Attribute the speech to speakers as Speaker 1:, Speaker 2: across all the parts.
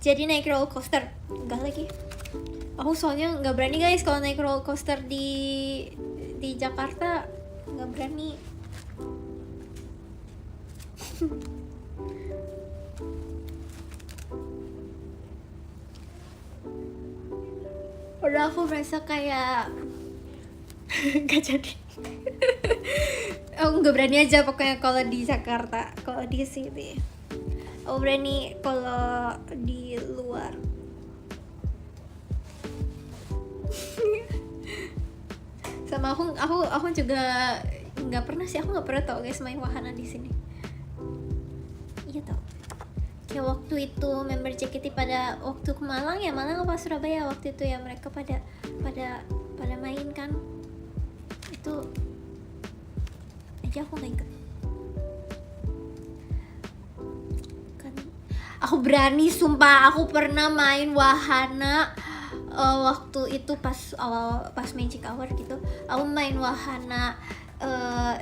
Speaker 1: jadi naik roller coaster. Enggak lagi, aku soalnya nggak berani guys kalau naik roller coaster di Jakarta, nggak berani. Udah aku merasa kayak nggak jadi. Aku nggak berani aja pokoknya kalau di Jakarta. Kalau di sini aku berani, kalau di luar sama aku juga nggak pernah sih, aku nggak pernah tau guys main wahana di sini. Iya tau, kayak waktu itu member JKT pada waktu ke Malang ya, Malang apa Surabaya waktu itu ya, mereka pada main kan, itu aja aku nggak ikut kan. Aku berani sumpah, aku pernah main wahana waktu itu pas Magic Hour gitu. Aku main wahana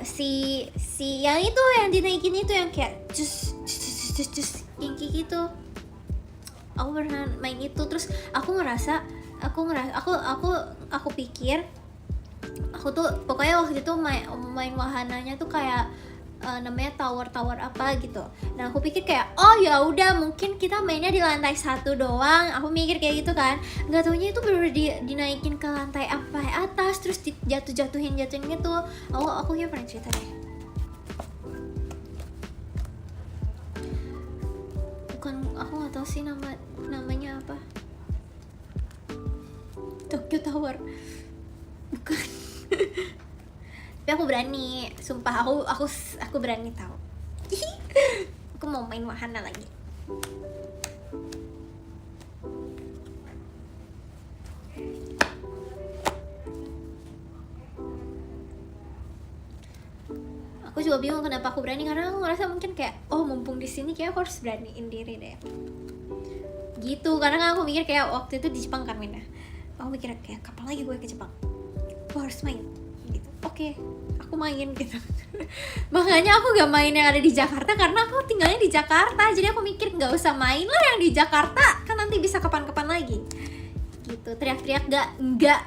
Speaker 1: si yang itu yang dinaikin itu yang kayak cus kinki gitu. Aku pernah main itu, terus aku pikir aku tuh pokoknya waktu itu main wahananya tuh kayak namanya tower apa gitu. Nah aku pikir kayak oh ya udah mungkin kita mainnya di lantai 1 doang. Aku mikir kayak gitu kan. Nggak taunya itu baru dinaikin ke lantai apa atas, terus jatuhin gitu. Aku ya pernah cerita deh. Bukan, aku nggak tahu sih namanya apa. Tokyo Tower. Bukan. Tapi aku berani, sumpah aku berani tahu. Aku mau main wahana lagi. Aku juga bingung kenapa aku berani, karena aku ngerasa mungkin kayak oh mumpung di sini kayak aku harus beraniin diri deh. Gitu, karena kan aku mikir kayak waktu itu di Jepang kan mainnya. Aku mikir kayak kapan lagi gue ke Jepang? Gue harus main gitu. Oke, aku main gitu. Makanya aku gak main yang ada di Jakarta karena aku tinggalnya di Jakarta. Jadi aku mikir gak usah main lah yang di Jakarta, kan nanti bisa kapan-kapan lagi. Gitu, teriak-teriak enggak.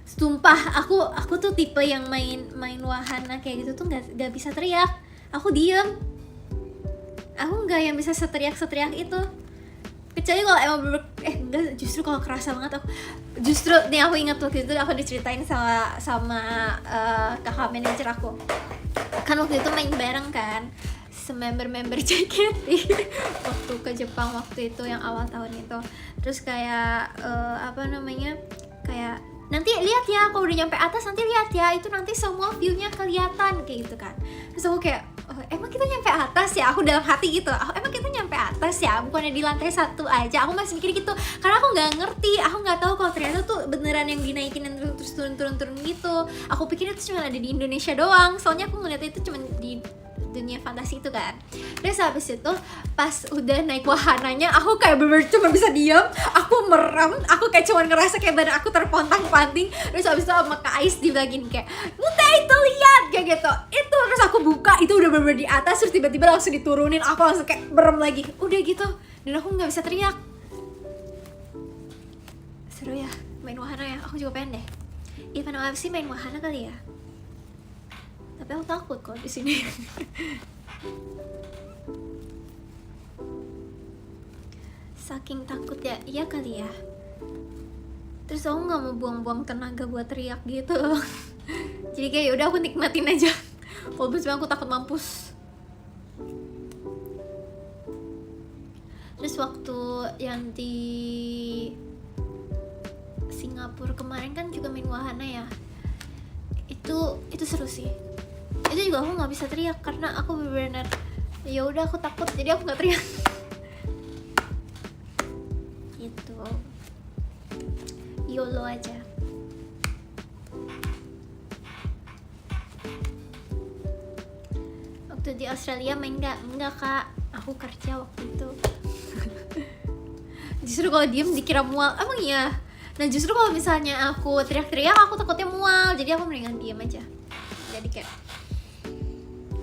Speaker 1: Sumpah, aku tuh tipe yang main wahana kayak gitu tuh gak bisa teriak. Aku diem. Aku gak yang bisa seteriak itu. Kecuali kalau emang enggak, justru kalau kerasa banget aku ingat waktu itu aku diceritain sama kakak manajer aku kan, waktu itu main bareng kan member JKT waktu ke Jepang waktu itu yang awal tahun itu. Terus kayak kayak nanti lihat ya kalau udah nyampe atas, nanti lihat ya itu nanti semua view-nya kelihatan kayak gitu kan. Terus aku kayak emang kita nyampe atas ya, aku dalam hati gitu, emang kita nyampe atas ya, bukannya di lantai 1 aja. Aku masih mikir gitu karena aku nggak ngerti, aku nggak tahu kalau ternyata tuh beneran yang dinaikin dan terus turun gitu. Aku pikir itu cuma ada di Indonesia doang, soalnya aku ngeliat itu cuma di dunia fantasi itu kan. Terus habis itu pas udah naik wahananya, aku kayak bener-bener cuma bisa diam, aku merem, aku kayak cuma ngerasa kayak badan aku terpontang-panting. Terus habis itu sama Kak Ais dibilangin kayak udah itu lihat kayak gitu itu, terus aku buka itu udah bener-bener di atas, terus tiba-tiba langsung diturunin, aku langsung kayak merem lagi, udah gitu, dan aku nggak bisa teriak. Seru ya main wahana ya, aku juga pengen deh. Event OFC main wahana kali ya, tapi aku takut kok di sini. Saking takut ya, iya kali ya. Terus aku nggak mau buang-buang tenaga buat teriak gitu. Jadi kayak yaudah aku nikmatin aja. Walaupun sebenarnya aku takut mampus. Terus waktu yang di Singapura kemarin kan juga main wahana ya. Itu seru sih. Itu juga aku nggak bisa teriak karena aku benar-benar ya udah aku takut, jadi aku nggak teriak. Gitu, YOLO aja. Waktu di Australia main nggak kak, aku kerja waktu itu. Justru kalau diem dikira mual, emang iya. Nah justru kalau misalnya aku teriak-teriak aku takutnya mual, jadi aku mendingan diem aja. Jadi kayak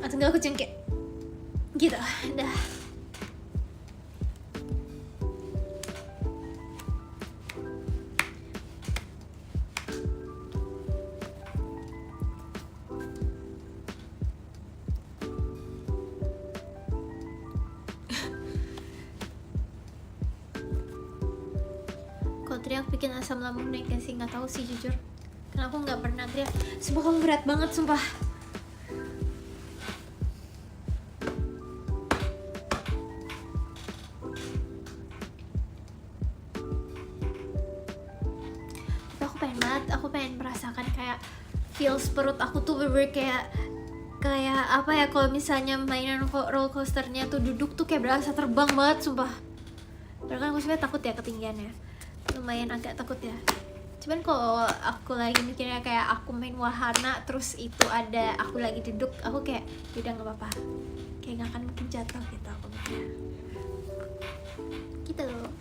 Speaker 1: atau enggak aku cengkek gitu, dah. kalau teriak bikin asam lambung naik gak sih? Nggak tahu sih jujur, karena aku nggak pernah teriak. Sumpah kamu berat banget sumpah. Tapi aku pengen merasakan kayak feels perut aku tuh bener kayak apa ya, kalau misalnya mainan roller coasternya tuh duduk tuh kayak berasa terbang banget sumpah. Padahal kan aku sebenarnya takut ya ketinggiannya, lumayan agak takut ya. Cuman kalau aku lagi mikirnya kayak aku main wahana terus itu ada aku lagi duduk, aku kayak udah nggak apa-apa, kayak nggak akan mungkin jatuh gitu aku mikirnya gitu loh.